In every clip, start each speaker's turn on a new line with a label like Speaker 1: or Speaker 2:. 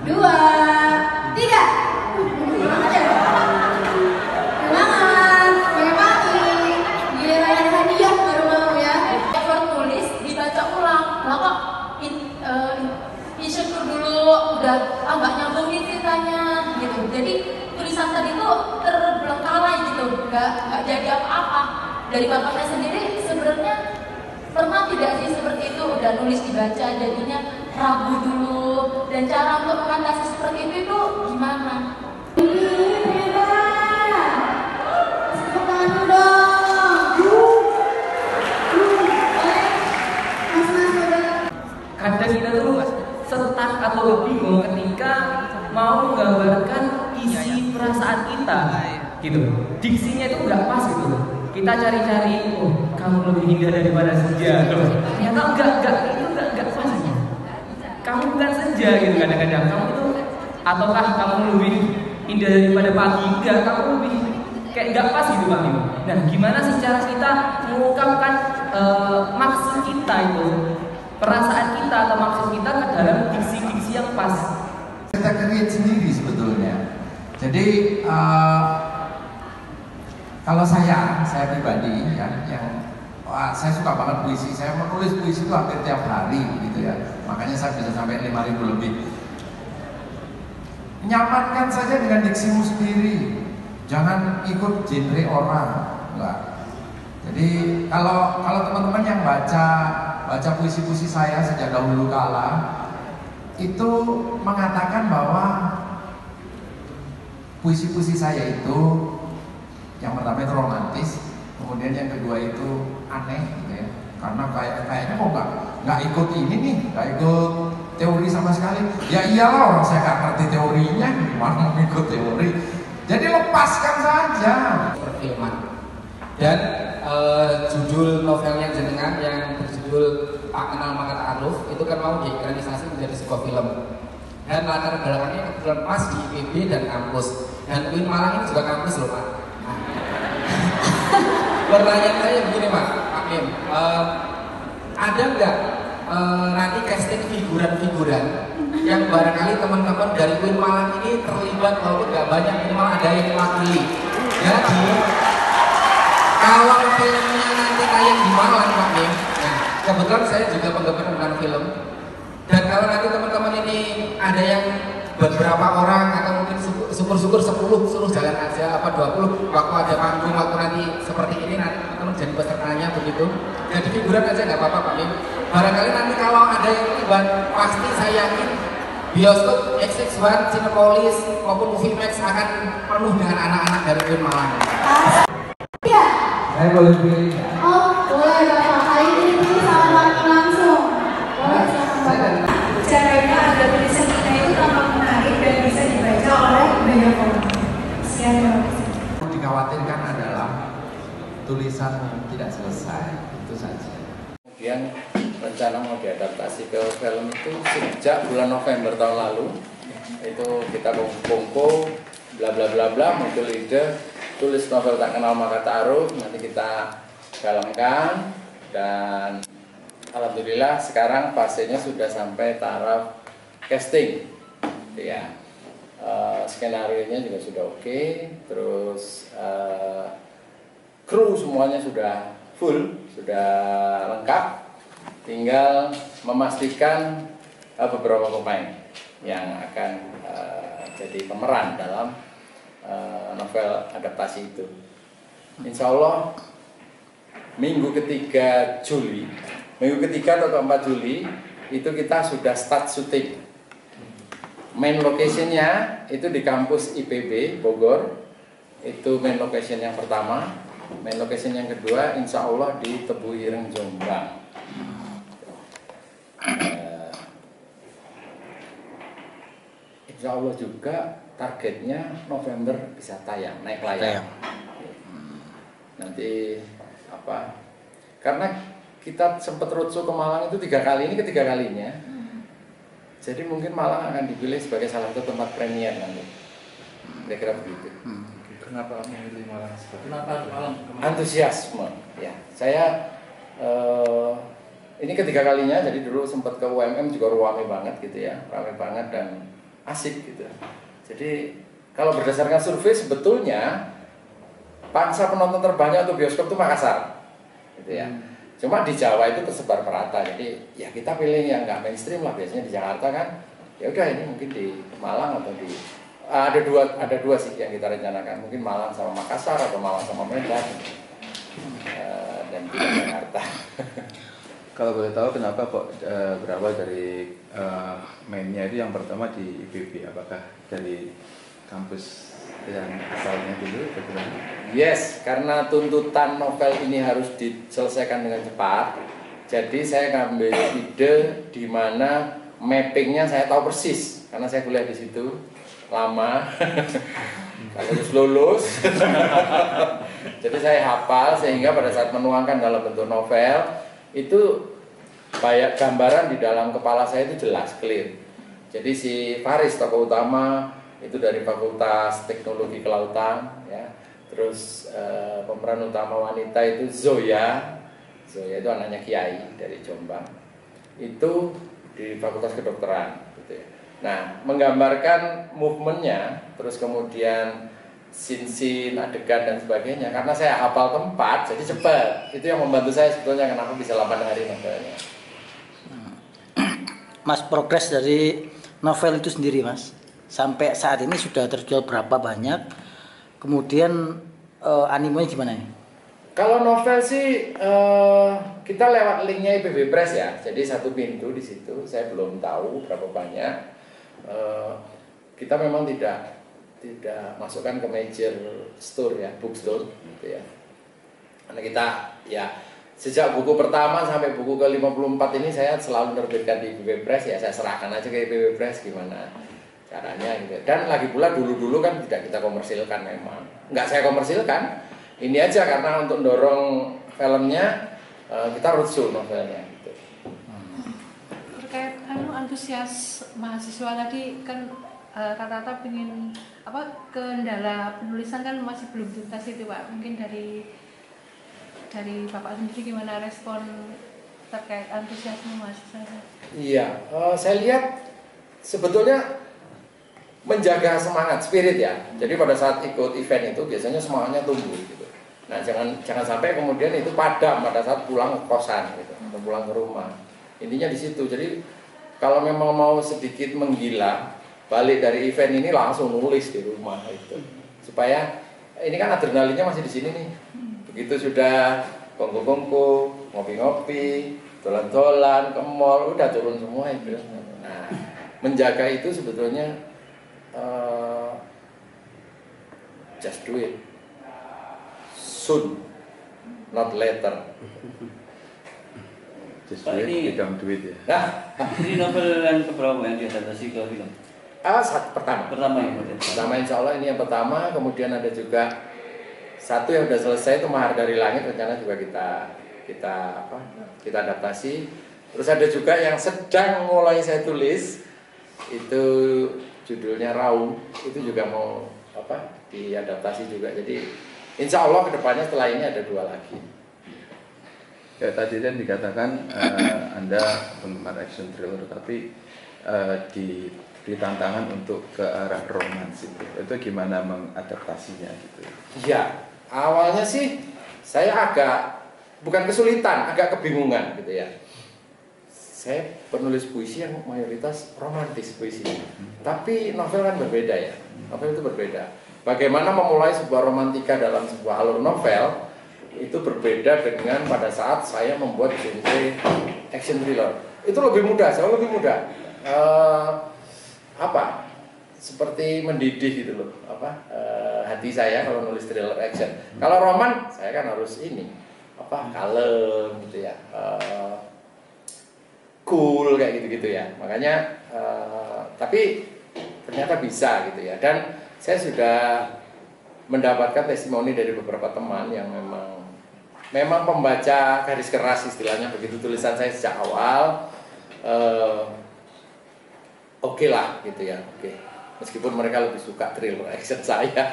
Speaker 1: dua, tiga. Semangat ya? Semangat, pagi-pagi. Giliran ada hadiah baru mau ya. Effort tulis dibaca ulang. Lah kok insecure dulu udah nggak nyambung nih ceritanya gitu. Jadi tulisan tadi tuh terbelengkalai gitu, nggak jadi apa-apa. Dari bapaknya sendiri sebenarnya pernah tidak sih seperti itu, udah nulis dibaca jadinya ragu dulu, dan cara untuk mengatasi seperti itu gimana?
Speaker 2: Kadang kita tuh stuck atau bingung ketika mau menggambarkan isi perasaan kita gitu. Diksinya itu nggak pas gitu. Kita cari-cari, oh kamu lebih indah daripada senja. Ternyata enggak pas. Kamu bukan senja gitu kadang-kadang. Kamu tuh ataukah kamu lebih indah daripada pagi? Enggak, kamu lebih kayak nggak pas gitu Pak Mim. Nah, gimana sih cara kita mengungkapkan maksud kita itu, perasaan kita atau maksud kita ke dalam diksi-diksi yang pas?
Speaker 3: Kita create sendiri sebetulnya. Jadi kalau saya pribadi ya, saya suka banget puisi. Saya menulis puisi itu hampir tiap hari gitu ya. Makanya saya bisa sampai 5.000 lebih. Nyamankan saja dengan diksimu sendiri. Jangan ikut genre orang, enggak. Jadi kalau teman-teman yang baca puisi-puisi saya sejak dahulu kala itu mengatakan bahwa puisi-puisi saya itu yang pertama itu romantis, kemudian yang kedua itu aneh gitu ya. Karena kayaknya kok nggak ikut ini nih, nggak ikut teori sama sekali. Ya iyalah, orang saya nggak ngerti teorinya, gimana mau ikut teori. Jadi lepaskan saja.
Speaker 4: Perfilman. Dan judul novelnya jenengan yang berjudul Pak Kenal Maka Ta'aruf itu kan mau diekranisasi menjadi sebuah film. Dan latar belakangnya kebetulan pas di IPB dan kampus. Dan UIN Malang ini juga kampus loh Pak. Pertanyaan saya begini Pak Mim, ada nggak nanti casting figuran-figuran yang barangkali teman-teman dari UIN Malang ini terlibat walaupun nggak banyak, minimal ada yang mewakili. Jadi kalau filmnya nanti tayang di Malang Pak Mim, nah kebetulan saya juga penggemar tentang film. Dan kalau nanti teman-teman ini ada yang beberapa orang atau mungkin syukur-syukur 10 suruh jalan aja, apa 20 waktu ada panggung, waktu nanti seperti ini nanti teman-teman jadi pesertanya begitu. Jadi figuran aja nggak apa-apa Pak Mim. Barangkali nanti kalau ada yang terlibat, pasti saya yakin bioskop XX1, Cinepolis maupun Movie Max akan penuh dengan anak-anak dari UIN Malang.
Speaker 1: Iya.
Speaker 3: Saya boleh pilih.
Speaker 1: Oh, boleh Bapak. Kali ini sama Martin langsung. Boleh sama Bapak.
Speaker 5: Caranya agar tulisan kita itu tampak menarik dan bisa dibaca oleh banyak orang. Sekian terima kasih.
Speaker 3: Yang dikhawatirkan adalah tulisan tidak selesai, itu saja.
Speaker 6: Kemudian rencana mau diadaptasi ke film itu sejak bulan November tahun lalu. Itu kita kumpul bla bla bla bla, muncul ide tulis novel Tak Kenal Maka Ta'aruf, nanti kita dalamkan dan alhamdulillah sekarang fasenya sudah sampai taraf casting ya. Skenario-nya juga sudah oke, terus kru semuanya sudah full, sudah lengkap, tinggal memastikan beberapa pemain yang akan jadi pemeran dalam novel adaptasi itu. Insya Allah minggu ketiga atau keempat Juli itu kita sudah start syuting. Main locationnya itu di kampus IPB Bogor, itu main location yang pertama. Main location yang kedua insya Allah di Tebu Ireng Jombang. Insya Allah juga targetnya November bisa tayang, naik layar. Nanti apa? Karena kita sempat roadshow ke Malang itu 3 kali, ini ketiga kalinya. Jadi mungkin Malang akan dipilih sebagai salah satu tempat premier nanti. Kira-kira begitu.
Speaker 7: Kenapa memilih Malang? Kenapa Malang?
Speaker 6: Antusiasme. Ya, saya ini ketiga kalinya. Jadi dulu sempat ke UMM juga ramai banget gitu ya, ramai banget dan asik gitu. Jadi kalau berdasarkan survei sebetulnya pangsa penonton terbanyak untuk bioskop itu Makassar, gitu ya. Cuma di Jawa itu tersebar merata, jadi ya kita pilih yang nggak mainstream lah. Biasanya di Jakarta kan, ya udah ini mungkin di Malang atau di ada dua sih yang kita rencanakan, mungkin Malang sama Makassar atau Malang sama Medan dan tidak Jakarta.
Speaker 7: Kalau boleh tahu kenapa kok berawal dari mainnya itu yang pertama di IPB, apakah dari kampus yang asalnya dulu bagaimana?
Speaker 6: Yes, karena tuntutan novel ini harus diselesaikan dengan cepat. Jadi saya ngambil ide di mana mappingnya saya tahu persis karena saya kuliah di situ lama. Kalau harus lulus. Jadi saya hafal sehingga pada saat menuangkan dalam bentuk novel itu banyak gambaran di dalam kepala saya itu jelas, clear. Jadi si Faris tokoh utama itu dari Fakultas Teknologi Kelautan, ya. Terus pemeran utama wanita itu Zoya itu anaknya Kiai dari Jombang, itu di Fakultas Kedokteran, gitu ya. Nah, menggambarkan movementnya, terus kemudian scene adegan dan sebagainya. Karena saya hafal tempat, jadi cepat. Itu yang membantu saya sebetulnya kenapa bisa 8 hari novelnya.
Speaker 8: Mas, progres dari novel itu sendiri, Mas, sampai saat ini sudah terjual berapa banyak? Kemudian animenya gimana nih?
Speaker 6: Kalau novel sih kita lewat linknya IPB Press ya. Jadi satu pintu di situ. Saya belum tahu berapa banyak. Kita memang tidak masukkan ke major store ya, bookstore gitu ya. Karena kita ya sejak buku pertama sampai buku ke-54 ini saya selalu menerbitkan di IPB Press ya. Saya serahkan aja ke IPB Press gimana caranya gitu. Dan lagi pula dulu kan tidak kita komersilkan memang. Nggak saya komersilkan. Ini aja karena untuk dorong filmnya kita roadshow novelnya gitu.
Speaker 9: Terkait antusias mahasiswa tadi kan rata-rata pengen kendala penulisan kan masih belum tuntas itu Pak. Mungkin dari Bapak sendiri gimana respon terkait antusiasme mahasiswa? Iya,
Speaker 6: saya lihat sebetulnya menjaga semangat, spirit ya. Jadi pada saat ikut event itu biasanya semangatnya tumbuh gitu. Nah, jangan sampai kemudian itu padam pada saat pulang ke kosan gitu, atau pulang ke rumah. Intinya di situ. Jadi kalau memang mau sedikit menggila, balik dari event ini langsung nulis di rumah itu. Supaya ini kan adrenalinnya masih di sini nih. Begitu sudah kongko-kongko, ngopi-ngopi, dolan-dolan ke mall, udah turun semua itu. Nah, menjaga itu sebetulnya just do it soon, not later.
Speaker 7: Just do it, become do it ya.
Speaker 6: Nah,
Speaker 10: ini novel yang keberapa yang diadaptasi ke film?
Speaker 6: Pertama insya Allah ini yang pertama. Kemudian ada juga satu yang sudah selesai itu Mahar dari Langit, rencana juga kita adaptasi. Terus ada juga yang sedang mulai saya tulis, itu judulnya Raung, itu juga mau diadaptasi juga. Jadi insya Allah kedepannya setelah ini ada 2 lagi.
Speaker 7: Ya tadi kan dikatakan Anda penggemar action thriller, tapi di tantangan untuk ke arah romans itu gimana mengadaptasinya gitu?
Speaker 6: Iya, awalnya sih saya bukan kesulitan, agak kebingungan gitu ya. Saya penulis puisi yang mayoritas romantis puisinya. Tapi novel kan berbeda ya. Novel itu berbeda. Bagaimana memulai sebuah romantika dalam sebuah alur novel itu berbeda dengan pada saat saya membuat genre action thriller. Itu lebih mudah, jauh lebih mudah. Seperti mendidih gitu loh. Hati saya kalau nulis thriller action. Kalau roman saya kan harus kalem gitu ya. Cool kayak gitu-gitu ya. Makanya tapi ternyata bisa gitu ya. Dan saya sudah mendapatkan testimoni dari beberapa teman yang memang pembaca garis keras istilahnya begitu tulisan saya sejak awal. Oke lah gitu ya. Oke. Meskipun mereka lebih suka thriller action saya.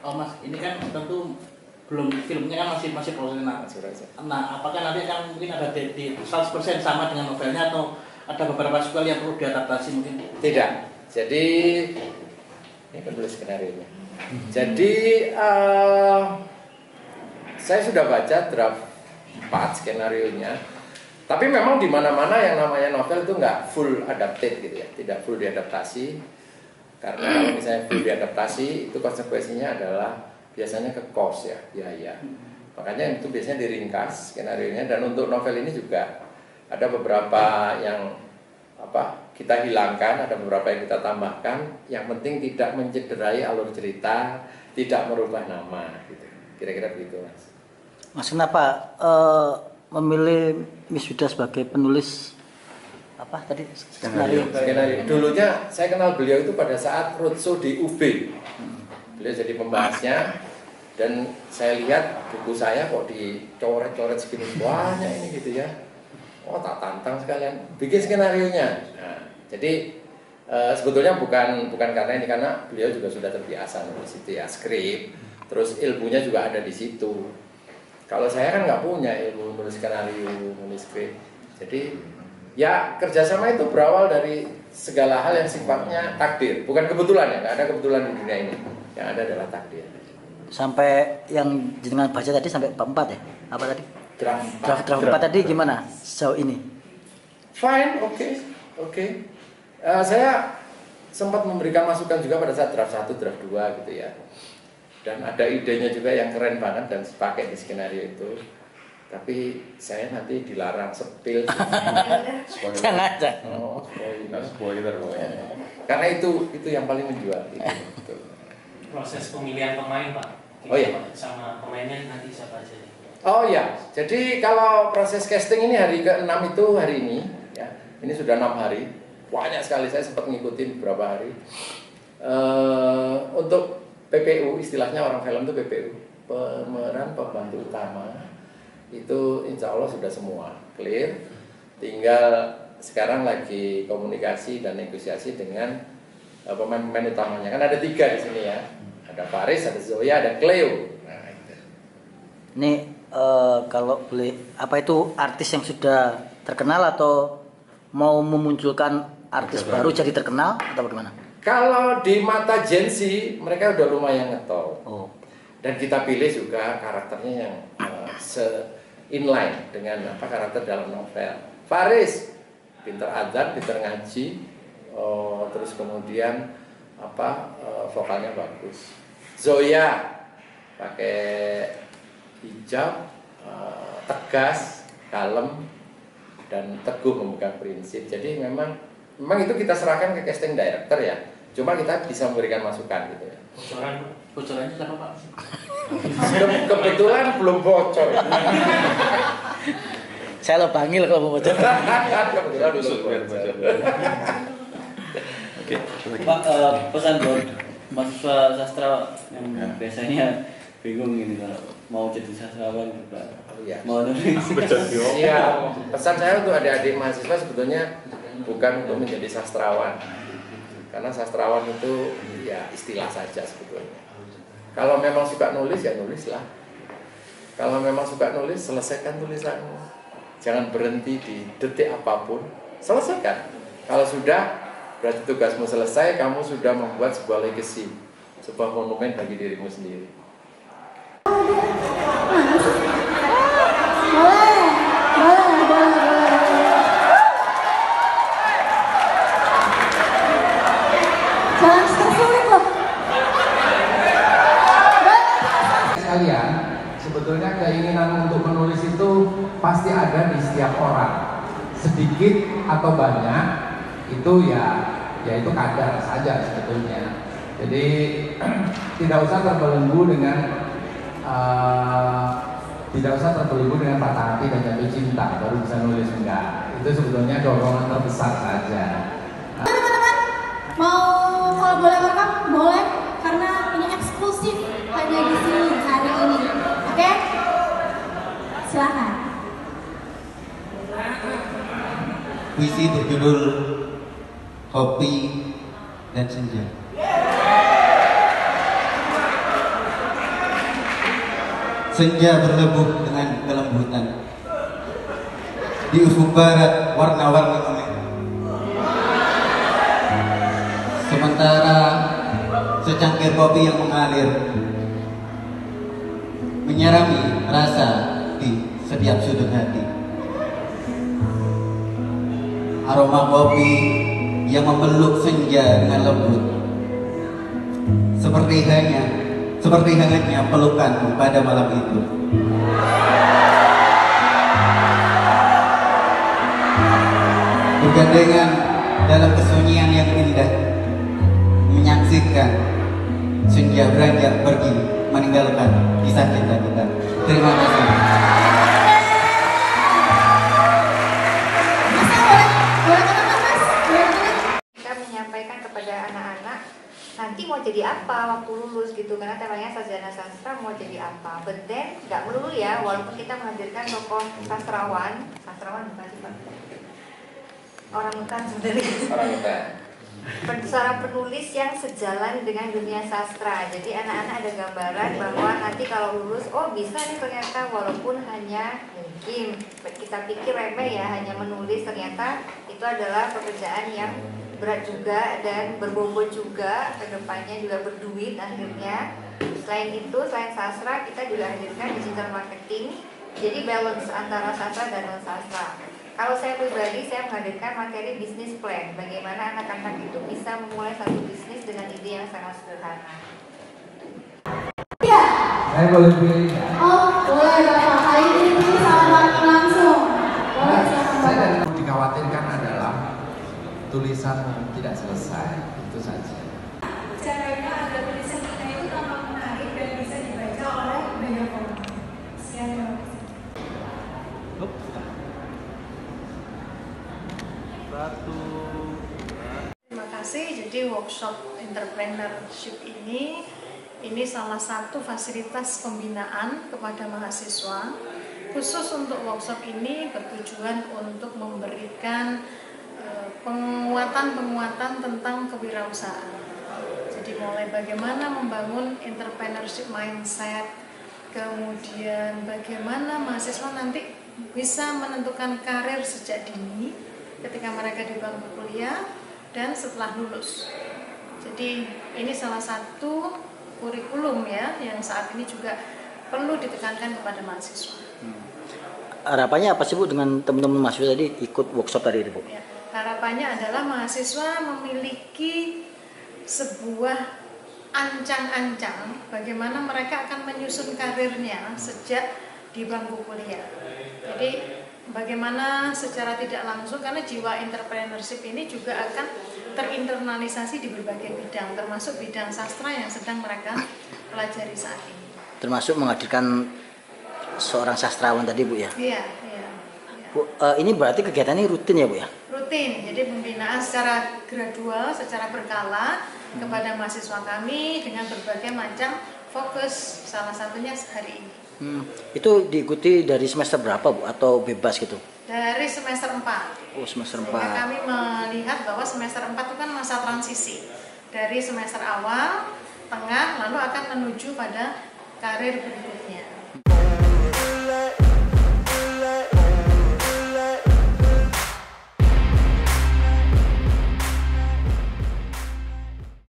Speaker 10: Oh Mas, ini kan tentu belum, filmnya kan masih proses. Nah, apakah nanti akan mungkin ada di 100% sama dengan novelnya atau ada beberapa sequel yang perlu diadaptasi mungkin?
Speaker 6: Tidak. Jadi ini penulis skenario-nya. Jadi saya sudah baca draft 4 skenario-nya. Tapi memang di mana-mana yang namanya novel itu nggak full adapted gitu ya, tidak full diadaptasi. Karena kalau misalnya full diadaptasi itu konsekuensinya adalah biasanya ke cost ya, biaya. Makanya itu biasanya diringkas skenario-nya, dan untuk novel ini juga ada beberapa yang kita hilangkan, ada beberapa yang kita tambahkan. Yang penting tidak mencederai alur cerita, tidak merubah nama gitu. Kira-kira begitu, Mas.
Speaker 8: Mas, kenapa memilih Miss Yuda sebagai penulis apa tadi skenario?
Speaker 6: Dulunya saya kenal beliau itu pada saat roadshow di UB. Beliau jadi pembahasnya, dan saya lihat buku saya kok dicoret-coret segini banyak ini gitu ya. Oh, tak tantang sekalian bikin skenario-nya. Nah, jadi sebetulnya bukan karena ini, karena beliau juga sudah terbiasa nulis itu ya, skrip. Terus ilmunya juga ada di situ. Kalau saya kan nggak punya ilmu nulis skenario, nulis skrip. Jadi ya kerjasama itu berawal dari segala hal yang sifatnya takdir, bukan kebetulan ya. Nggak ada kebetulan di dunia ini. Yang ada adalah takdir.
Speaker 8: Sampai yang jenengan baca tadi sampai bab 4 ya? Apa tadi? Draft 4 tadi gimana sejauh ini?
Speaker 6: Fine, oke. Saya sempat memberikan masukan juga pada saat draft 1, draft 2 gitu ya. Dan ada idenya juga yang keren banget dan dipakai di skenario itu. Tapi saya nanti dilarang sepil.
Speaker 8: Jangan.
Speaker 6: Spoiler. Karena itu yang paling menjual. Gitu.
Speaker 11: Proses pemilihan pemain, Pak.
Speaker 6: Oh iya.
Speaker 11: Sama pemainnya nanti siapa aja?
Speaker 6: Oh iya, jadi kalau proses casting ini hari ke-6 itu hari ini ya. Ini sudah 6 hari. Banyak sekali, saya sempat ngikutin beberapa hari. Untuk PPU, istilahnya orang film itu PPU, pemeran pembantu utama, itu insya Allah sudah semua clear. Tinggal sekarang lagi komunikasi dan negosiasi dengan pemain-pemain utamanya. Kan ada 3 di sini ya. Ada Faris, ada Zoya, ada Cleo. Nah, itu.
Speaker 8: Ini kalau boleh, apa itu artis yang sudah terkenal atau mau memunculkan artis baru jadi terkenal atau bagaimana?
Speaker 6: Kalau di mata Gen Z, mereka udah lumayan ngetop. Dan kita pilih juga karakternya yang inline dengan karakter dalam novel. Faris, pinter adzan, pinter ngaji, terus kemudian vokalnya bagus. Zoya pakai hijab, tegas, kalem, dan teguh memegang prinsip. Jadi memang itu kita serahkan ke casting director ya. Cuma kita bisa memberikan masukan gitu ya.
Speaker 10: Bocorannya siapa, Pak?
Speaker 6: Kebetulan belum bocor.
Speaker 8: Saya lo panggil kalau mau bocor.
Speaker 6: Kebetulan belum bocor.
Speaker 10: Oke. Pak, pesan buat mahasiswa sastra yang biasanya bingung ini kalau mau jadi sastrawan juga. Mau nulis.
Speaker 6: Iya, pesan saya untuk adik-adik mahasiswa sebetulnya bukan untuk menjadi sastrawan. Karena sastrawan itu ya istilah saja sebetulnya. Kalau memang suka nulis ya nulislah. Kalau memang suka nulis, selesaikan tulisanmu. Jangan berhenti di detik apapun, selesaikan. Kalau sudah, berarti tugasmu selesai, kamu sudah membuat sebuah legacy, sebuah monumen bagi dirimu sendiri.
Speaker 3: Sekalian, sebetulnya keinginan untuk menulis itu pasti ada di setiap orang. Sedikit atau banyak itu ya itu kadar saja sebetulnya. Jadi tidak usah terbelenggu dengan patah hati dan jatuh cinta baru bisa nulis, enggak. Itu sebetulnya dorongan terbesar saja.
Speaker 5: Mau kalau boleh rekam boleh, karena ini eksklusif hanya di sini hari ini. Oke? Silakan.
Speaker 12: Puisi berjudul Kopi dan Senja. Senja berlebuh dengan kelembutan. Di ufuk barat warna-warni merah. Sementara secangkir kopi yang mengalir menyirami rasa di setiap sudut hati. Aroma kopi yang memeluk senja dengan lembut, seperti hangatnya pelukan pada malam itu. Bergandengan dalam kesunyian yang indah, menyaksikan senja beranjak pergi meninggalkan kisah cinta kita. Terima kasih.
Speaker 13: Kita menyampaikan kepada anak-anak nanti mau jadi apa waktu lulus gitu, karena temanya sarjana sastra mau jadi apa. But then nggak melulu ya, walaupun kita menghadirkan tokoh sastrawan bukan sih Pak? Orang utan sebenarnya.
Speaker 6: Orang utan.
Speaker 13: Seorang penulis yang sejalan dengan dunia sastra. Jadi anak-anak ada gambaran bahwa nanti kalau lulus, oh bisa nih ternyata walaupun hanya mungkin kita pikir remeh ya, hanya menulis, ternyata itu adalah pekerjaan yang berat juga dan berbobot juga, kedepannya juga berduit akhirnya. Selain itu, selain sastra, kita juga hadirkan digital marketing. Jadi balance antara sastra dan non sastra. Kalau saya pribadi, saya menghadirkan materi bisnis plan. Bagaimana anak-anak itu bisa memulai satu bisnis dengan ide yang sangat sederhana.
Speaker 5: Ya.
Speaker 3: Saya boleh pilih.
Speaker 5: Oh, boleh Bapak. Kali ini sama langsung. Boleh silakan Bapak.
Speaker 3: Yang dikhawatirkan adalah tulisan tidak selesai, itu saja.
Speaker 5: Caranya agar tulisan kita itu tampak menarik dan bisa dibaca oleh banyak orang. Sekian.
Speaker 9: Terima kasih. Jadi workshop entrepreneurship ini salah satu fasilitas pembinaan kepada mahasiswa. Khusus untuk workshop ini bertujuan untuk memberikan penguatan tentang kewirausahaan. Jadi mulai bagaimana membangun entrepreneurship mindset, kemudian bagaimana mahasiswa nanti bisa menentukan karir sejak dini ketika mereka di bangku kuliah dan setelah lulus. Jadi ini salah satu kurikulum ya yang saat ini juga perlu ditekankan kepada mahasiswa.
Speaker 8: Harapannya apa sih Bu dengan teman-teman mahasiswa tadi ikut workshop tadi Bu?
Speaker 9: Ya, harapannya adalah mahasiswa memiliki sebuah ancang-ancang bagaimana mereka akan menyusun karirnya sejak di bangku kuliah. Jadi bagaimana secara tidak langsung, karena jiwa entrepreneurship ini juga akan terinternalisasi di berbagai bidang, termasuk bidang sastra yang sedang mereka pelajari saat ini.
Speaker 8: Termasuk menghadirkan seorang sastrawan tadi Bu ya?
Speaker 9: Iya.
Speaker 8: Bu, ini berarti kegiatan ini rutin ya Bu ya?
Speaker 9: Rutin, jadi pembinaan secara gradual, secara berkala kepada mahasiswa kami dengan berbagai macam fokus, salah satunya hari ini.
Speaker 8: Itu diikuti dari semester berapa Bu atau bebas gitu?
Speaker 9: Dari semester 4.
Speaker 8: Oh, semester 4.
Speaker 9: Sehingga kami melihat bahwa semester 4 itu kan masa transisi. Dari semester awal, tengah, lalu akan menuju pada karir berikutnya.